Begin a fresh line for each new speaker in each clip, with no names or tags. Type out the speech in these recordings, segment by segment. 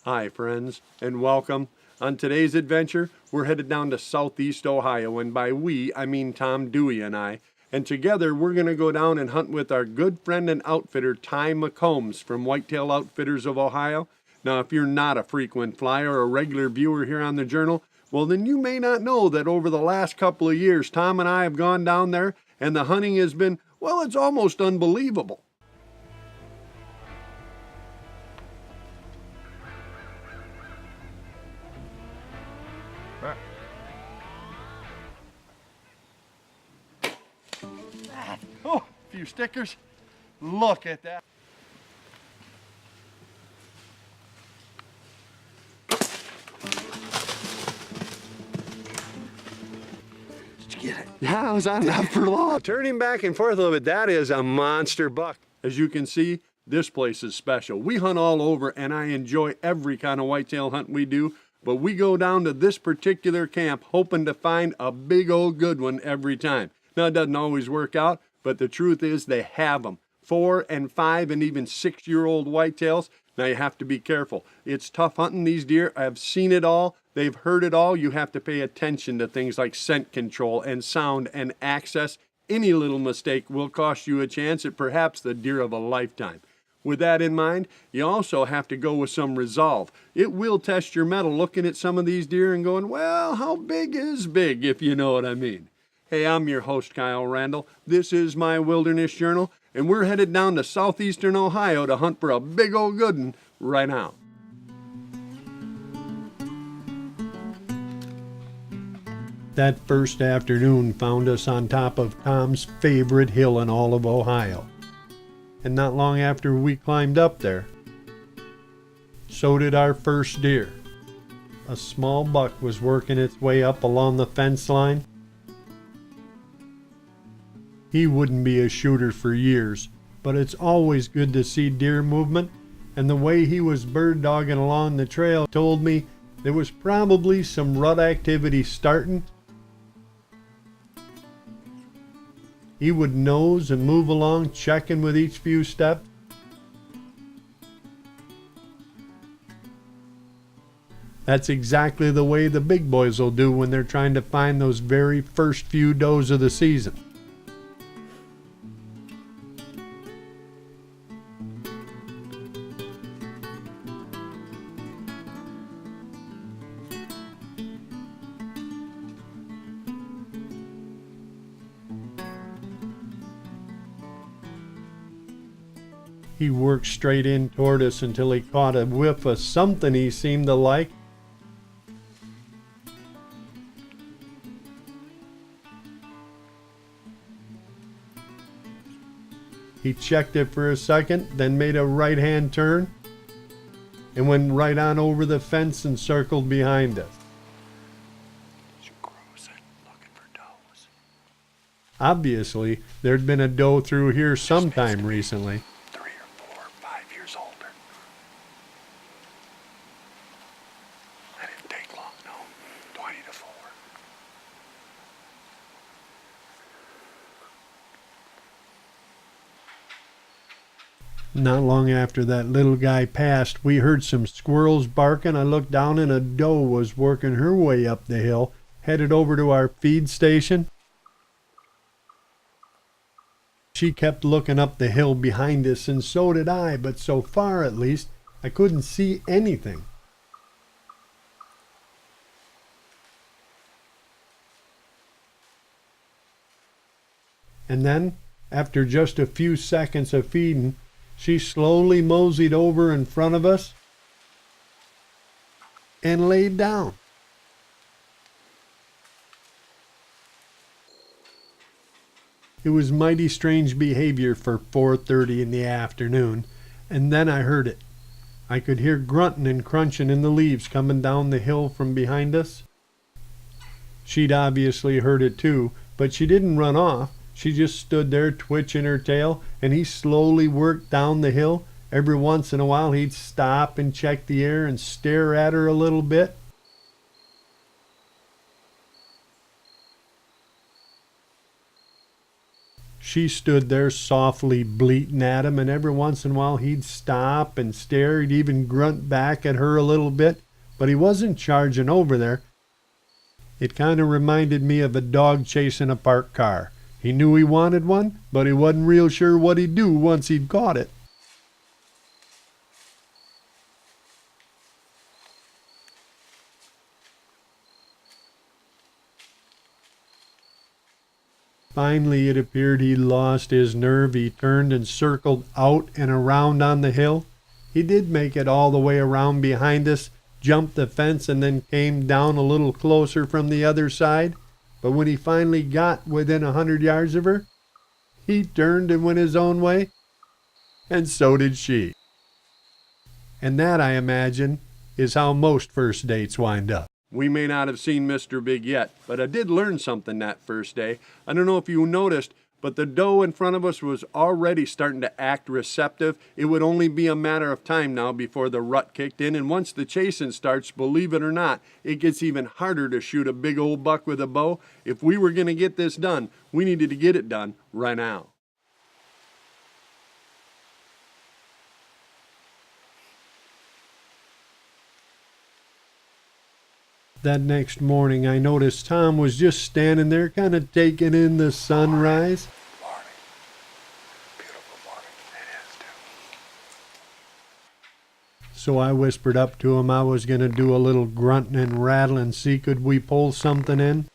Hi friends, and welcome. On today's adventure, we're headed down to Southeast Ohio, and by we, I mean Tom Dewey and I. And together, we're going to go down and hunt with our good friend and outfitter, Ty McCombs from Whitetail Outfitters of Ohio. Now, if you're not a frequent flyer or a regular viewer here on the Journal, well, then you may not know that over the last couple of years, Tom and I have gone down there, and the hunting has been, well, it's almost unbelievable. Oh, a few stickers. Look at that. Did you get it? Yeah, I was on that for long. Turning back and forth a little bit, that is a monster buck. As you can see, this place is special. We hunt all over, and I enjoy every kind of whitetail hunt we do, but we go down to this particular camp hoping to find a big old good one every time. Now, it doesn't always work out, but the truth is they have them. 4 and 5 and even 6-year-old whitetails. Now you have to be careful. It's tough hunting these deer. I've seen it all. They've heard it all. You have to pay attention to things like scent control and sound and access. Any little mistake will cost you a chance at perhaps the deer of a lifetime. With that in mind, you also have to go with some resolve. It will test your mettle looking at some of these deer and going, well, how big is big, if you know what I mean. Hey, I'm your host, Kyle Randall. This is my Wilderness Journal, and we're headed down to southeastern Ohio to hunt for a big old good one right now. That first afternoon found us on top of Tom's favorite hill in all of Ohio. And not long after we climbed up there, so did our first deer. A small buck was working its way up along the fence line. He wouldn't be a shooter for years, but it's always good to see deer movement, and the way he was bird dogging along the trail told me there was probably some rut activity starting. He would nose and move along, checking with each few steps. That's exactly the way the big boys will do when they're trying to find those very first few does of the season. He worked straight in toward us until he caught a whiff of something he seemed to like. He checked it for a second, then made a right-hand turn and went right on over the fence and circled behind us. Looking for does. Obviously, there'd been a doe through here sometime recently. Not long after that little guy passed, we heard some squirrels barking. I looked down and a doe was working her way up the hill, headed over to our feed station. She kept looking up the hill behind us, and so did I, but so far at least, I couldn't see anything. And then, after just a few seconds of feeding, she slowly moseyed over in front of us and laid down. It was mighty strange behavior for 4:30 in the afternoon, and then I heard it. I could hear grunting and crunching in the leaves coming down the hill from behind us. She'd obviously heard it too, but she didn't run off. She just stood there twitching her tail, and he slowly worked down the hill. Every once in a while he'd stop and check the air and stare at her a little bit. She stood there softly bleating at him, and every once in a while he'd stop and stare. He'd even grunt back at her a little bit, but he wasn't charging over there. It kind of reminded me of a dog chasing a parked car. He knew he wanted one, but he wasn't real sure what he'd do once he'd caught it. Finally, it appeared he'd lost his nerve. He turned and circled out and around on the hill. He did make it all the way around behind us, jumped the fence, and then came down a little closer from the other side. But when he finally got within 100 yards of her, he turned and went his own way, and so did she. And that, I imagine, is how most first dates wind up. We may not have seen Mr. Big yet, but I did learn something that first day. I don't know if you noticed, but the doe in front of us was already starting to act receptive. It would only be a matter of time now before the rut kicked in, and once the chasing starts, believe it or not, it gets even harder to shoot a big old buck with a bow. If we were going to get this done, we needed to get it done right now. That next morning, I noticed Tom was just standing there kind of taking in the sunrise.
Morning. Beautiful morning. It is, too.
So I whispered up to him I was going to do a little grunting and rattling, see could we pull something in.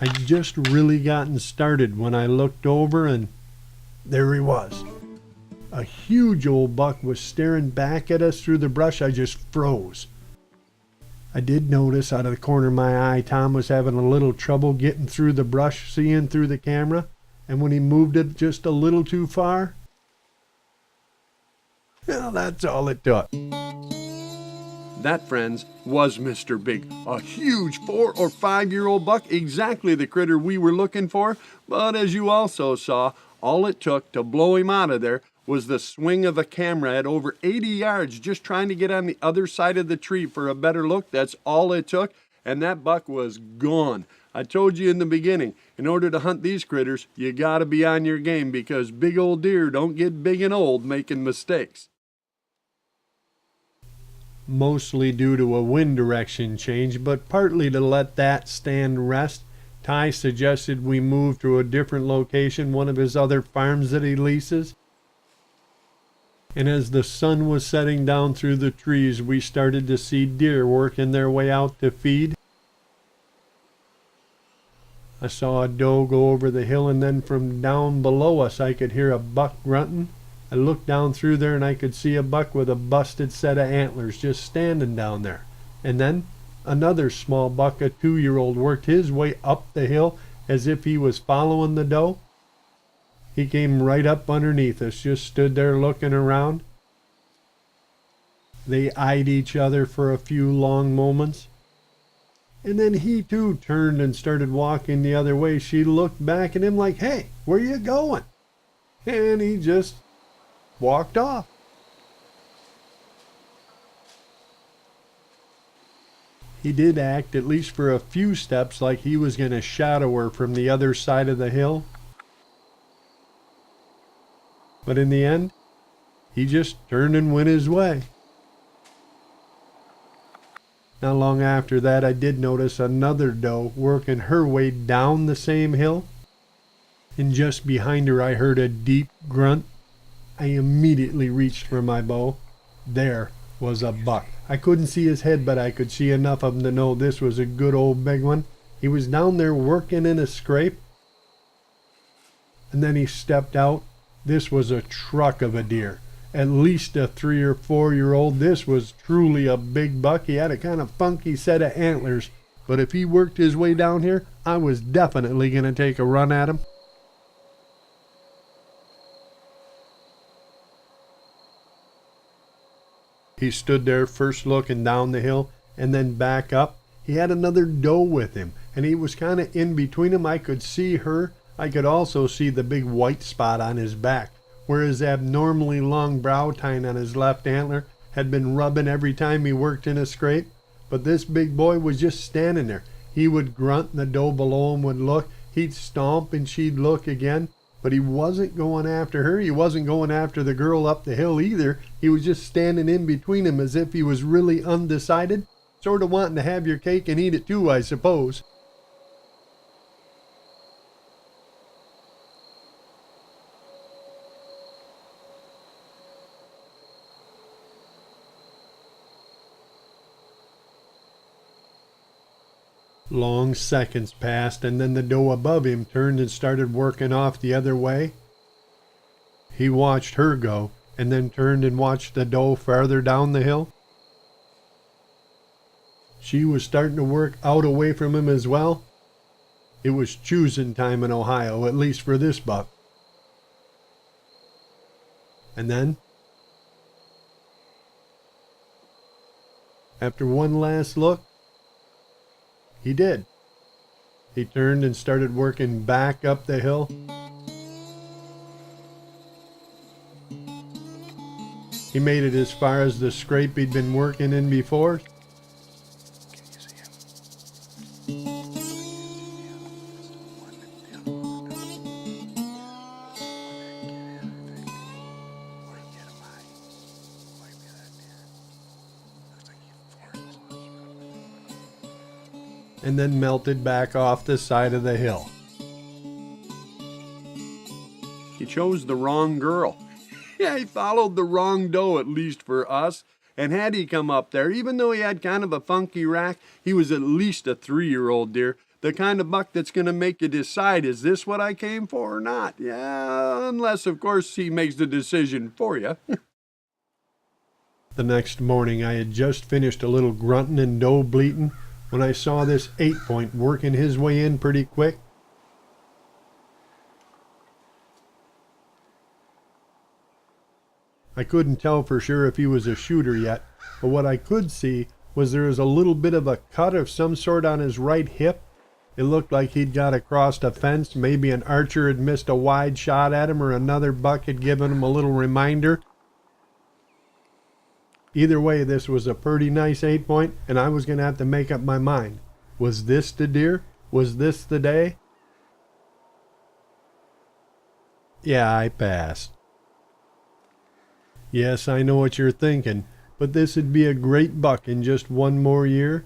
I'd just really gotten started when I looked over, and there he was. A huge old buck was staring back at us through the brush. I just froze. I did notice out of the corner of my eye Tom was having a little trouble getting through the brush, seeing through the camera, and when he moved it just a little too far, well, that's all it took. That, friends, was Mr. Big. A huge 4 or 5 year old buck, exactly the critter we were looking for, but as you also saw, all it took to blow him out of there was the swing of a camera at over 80 yards, just trying to get on the other side of the tree for a better look. That's all it took, and that buck was gone. I told you in the beginning, in order to hunt these critters, you gotta be on your game because big old deer don't get big and old making mistakes. Mostly due to a wind direction change, but partly to let that stand rest, Ty suggested we move to a different location, one of his other farms that he leases. And as the sun was setting down through the trees, we started to see deer working their way out to feed. I saw a doe go over the hill, and then from down below us I could hear a buck grunting. I looked down through there and I could see a buck with a busted set of antlers just standing down there. And then another small buck, a 2-year-old, worked his way up the hill as if he was following the doe. He came right up underneath us, just stood there looking around. They eyed each other for a few long moments. And then he too turned and started walking the other way. She looked back at him like, "Hey, where you going?" And he just walked off. He did act, at least for a few steps, like he was going to shadow her from the other side of the hill. But in the end, he just turned and went his way. Not long after that, I did notice another doe working her way down the same hill. And just behind her, I heard a deep grunt. I immediately reached for my bow. There was a buck. I couldn't see his head, but I could see enough of him to know this was a good old big one. He was down there working in a scrape. And then he stepped out. This was a truck of a deer. At least a 3 or 4 year old. This was truly a big buck. He had a kind of funky set of antlers. But if he worked his way down here, I was definitely going to take a run at him. He stood there first looking down the hill and then back up. He had another doe with him, and he was kind of in between them. I could see her. I could also see the big white spot on his back, where his abnormally long brow tine on his left antler had been rubbing every time he worked in a scrape. But this big boy was just standing there. He would grunt and the doe below him would look. He'd stomp and she'd look again. But he wasn't going after her. He wasn't going after the girl up the hill either. He was just standing in between them as if he was really undecided. Sort of wanting to have your cake and eat it too, I suppose. Long seconds passed, and then the doe above him turned and started working off the other way. He watched her go, and then turned and watched the doe farther down the hill. She was starting to work out away from him as well. It was choosing time in Ohio, at least for this buck. And then, after one last look, he did. He turned and started working back up the hill. He made it as far as the scrape he'd been working in before.
Can you see him?
And then melted back off the side of the hill. He chose the wrong girl. Yeah, he followed the wrong doe, at least for us. And had he come up there, even though he had kind of a funky rack, he was at least a 3-year-old deer. The kind of buck that's going to make you decide, is this what I came for or not? Yeah, unless, of course, he makes the decision for you. The next morning, I had just finished a little grunting and doe bleating when I saw this 8-point working his way in pretty quick. I couldn't tell for sure if he was a shooter yet, but what I could see was there was a little bit of a cut of some sort on his right hip. It looked like he'd got across a fence. Maybe an archer had missed a wide shot at him, or another buck had given him a little reminder. Either way, this was a pretty nice 8-point, and I was going to have to make up my mind. Was this the deer? Was this the day? Yeah, I passed. Yes, I know what you're thinking, but this would be a great buck in just one more year,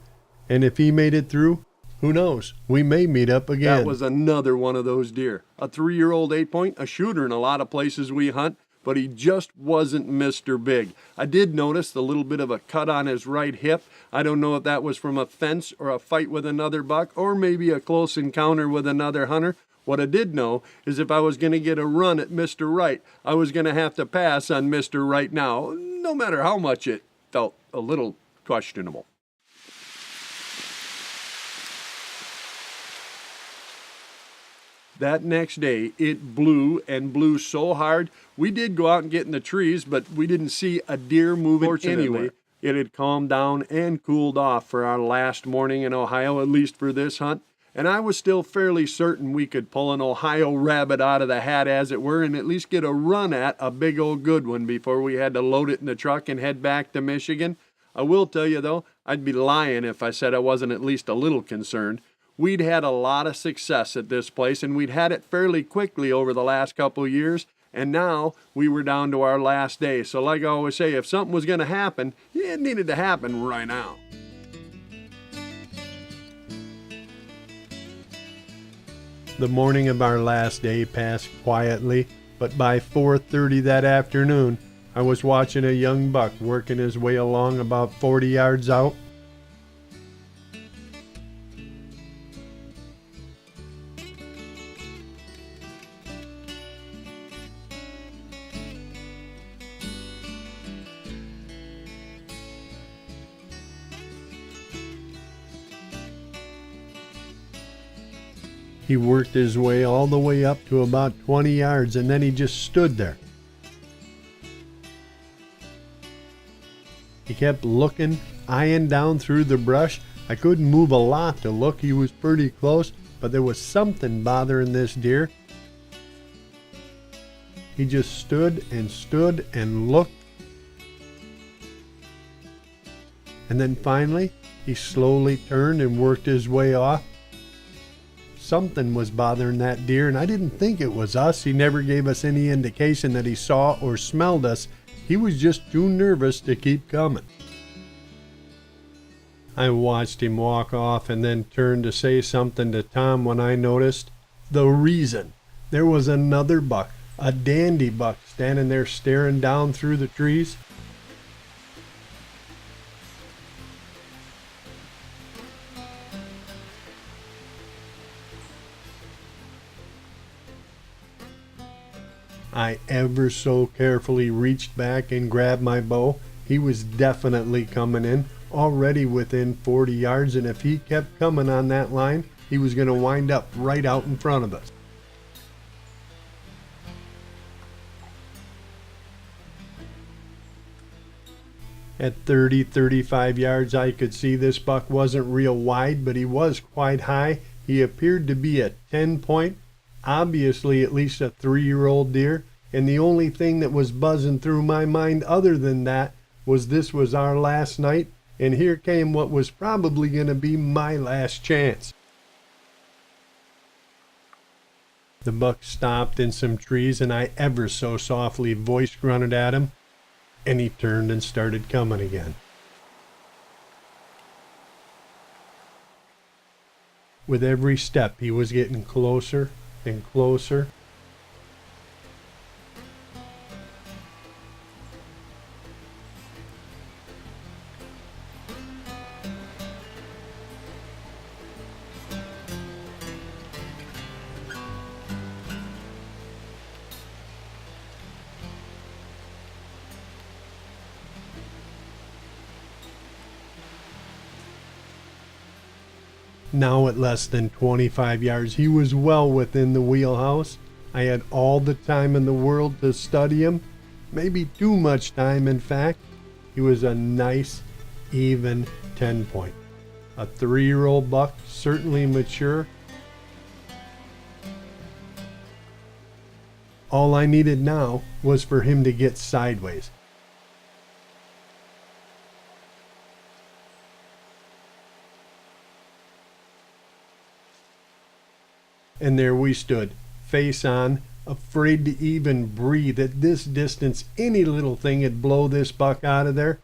and if he made it through, who knows? We may meet up again. That was another one of those deer. A 3-year-old 8-point, a shooter in a lot of places we hunt, but he just wasn't Mr. Big. I did notice the little bit of a cut on his right hip. I don't know if that was from a fence or a fight with another buck, or maybe a close encounter with another hunter. What I did know is if I was going to get a run at Mr. Right, I was going to have to pass on Mr. Right now, no matter how much it felt a little questionable. That next day, it blew and blew so hard, we did go out and get in the trees, but we didn't see a deer moving anywhere. It had calmed down and cooled off for our last morning in Ohio, at least for this hunt. And I was still fairly certain we could pull an Ohio rabbit out of the hat, as it were, and at least get a run at a big old good one before we had to load it in the truck and head back to Michigan. I will tell you, though, I'd be lying if I said I wasn't at least a little concerned. We'd had a lot of success at this place, and we'd had it fairly quickly over the last couple years, and now we were down to our last day. So like I always say, if something was going to happen, it needed to happen right now. The morning of our last day passed quietly, but by 4:30 that afternoon, I was watching a young buck working his way along about 40 yards out. He worked his way all the way up to about 20 yards, and then he just stood there. He kept looking, eyeing down through the brush. I couldn't move a lot to look. He was pretty close, but there was something bothering this deer. He just stood and looked. And then finally, He slowly turned and worked his way off. Something was bothering that deer, and I didn't think it was us. He never gave us any indication that he saw or smelled us. He was just too nervous to keep coming. I watched him walk off and then turned to say something to Tom when I noticed the reason. There was another buck, a dandy buck, standing there staring down through the trees. I ever so carefully reached back and grabbed my bow. He was definitely coming in, already within 40 yards, and if he kept coming on that line, he was going to wind up right out in front of us. At 30-35 yards, I could see this buck wasn't real wide, but he was quite high. He appeared to be a 10-point, obviously at least a 3-year-old deer, and the only thing that was buzzing through my mind other than that was this was our last night, and here came what was probably going to be my last chance. The buck stopped in some trees, and I ever so softly voice grunted at him, and he turned and started coming again. With every step, he was getting closer and closer. Now at less than 25 yards, he was well within the wheelhouse. I had all the time in the world to study him, maybe too much time in fact. He was a nice, even 10-point. A 3-year-old buck, certainly mature. All I needed now was for him to get sideways. And there we stood, face on, afraid to even breathe. At this distance, any little thing would blow this buck out of there.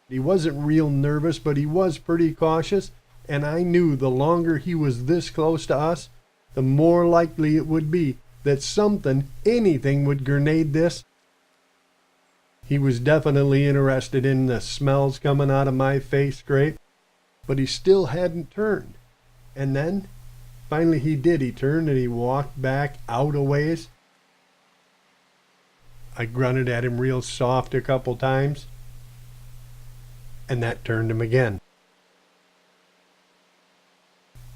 He wasn't real nervous, but he was pretty cautious, and I knew the longer he was this close to us, the more likely it would be that something, anything, would grenade this. He was definitely interested in the smells coming out of my face scrape, but he still hadn't turned. And then finally he did. He turned and he walked back out a ways. I grunted at him real soft a couple times, and that turned him again.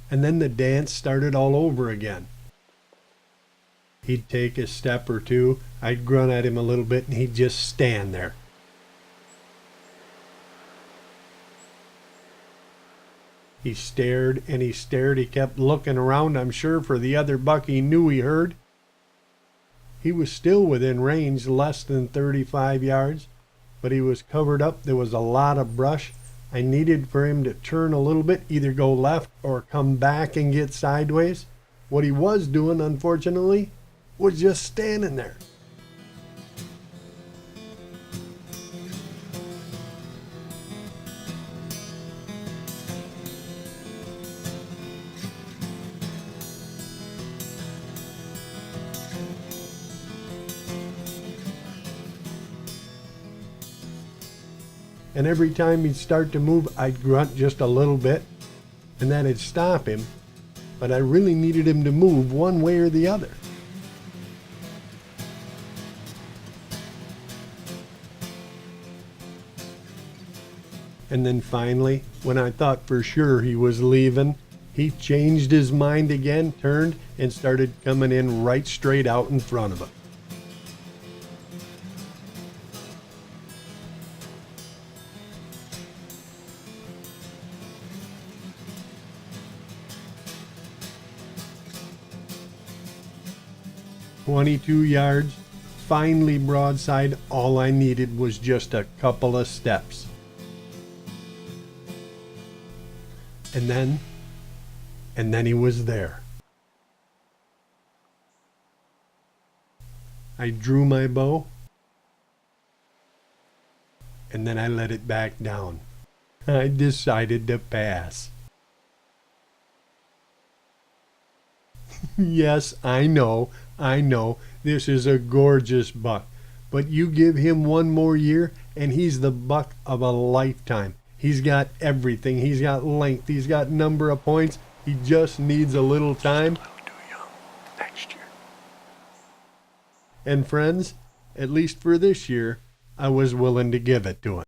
And then the dance started all over again. He'd take a step or two, I'd grunt at him a little bit, and he'd just stand there. He stared and he stared. He kept looking around, I'm sure, for the other buck he knew he heard. He was still within range, less than 35 yards, but he was covered up. There was a lot of brush. I needed for him to turn a little bit, either go left or come back and get sideways. What he was doing, unfortunately, was just standing there. And every time he'd start to move, I'd grunt just a little bit, and that'd stop him. But I really needed him to move one way or the other. And then finally, when I thought for sure he was leaving, he changed his mind again, turned, and started coming in right straight out in front of us. "22 yards, finally broadside. All I needed was just a couple of steps." And then he was there. I drew my bow, and then I let it back down. I decided to pass. Yes, I know, this is a gorgeous buck, but you give him one more year, and he's the buck of a lifetime. He's got everything. He's got length. He's got number of points. He just needs a little time.
Too young. Next year.
And friends, at least for this year, I was willing to give it to him.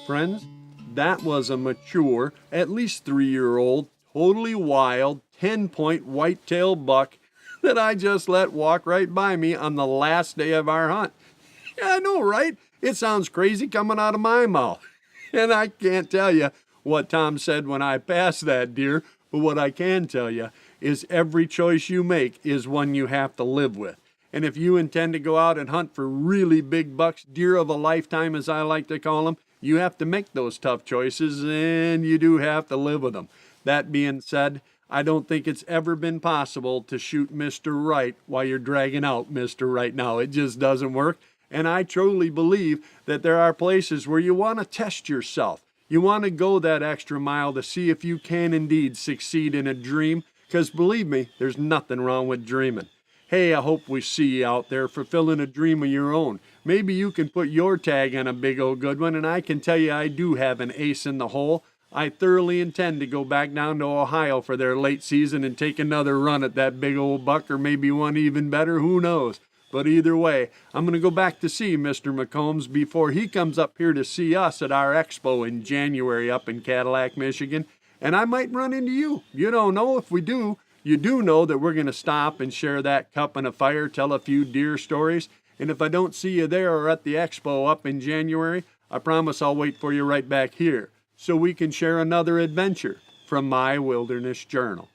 Friends, that was a mature, at least 3-year-old, totally wild, 10-point whitetail buck that I just let walk right by me on the last day of our hunt. Yeah, I know, right? It sounds crazy coming out of my mouth. And I can't tell you what Tom said when I passed that deer, but what I can tell you is every choice you make is one you have to live with. And if you intend to go out and hunt for really big bucks, deer of a lifetime as I like to call them, you have to make those tough choices, and you do have to live with them. That being said, I don't think it's ever been possible to shoot Mr. Right while you're dragging out Mr. Right now. It just doesn't work. And I truly believe that there are places where you want to test yourself. You want to go that extra mile to see if you can indeed succeed in a dream, because believe me, there's nothing wrong with dreaming. Hey, I hope we see you out there fulfilling a dream of your own. Maybe you can put your tag on a big old good one, and I can tell you I do have an ace in the hole. I thoroughly intend to go back down to Ohio for their late season and take another run at that big old buck, or maybe one even better, who knows. But either way, I'm going to go back to see Mr. McCombs before he comes up here to see us at our expo in January up in Cadillac, Michigan. And I might run into you. You don't know. If we do, you do know that we're going to stop and share that cup and a fire, tell a few deer stories. And if I don't see you there or at the expo up in January, I promise I'll wait for you right back here so we can share another adventure from my Wilderness Journal.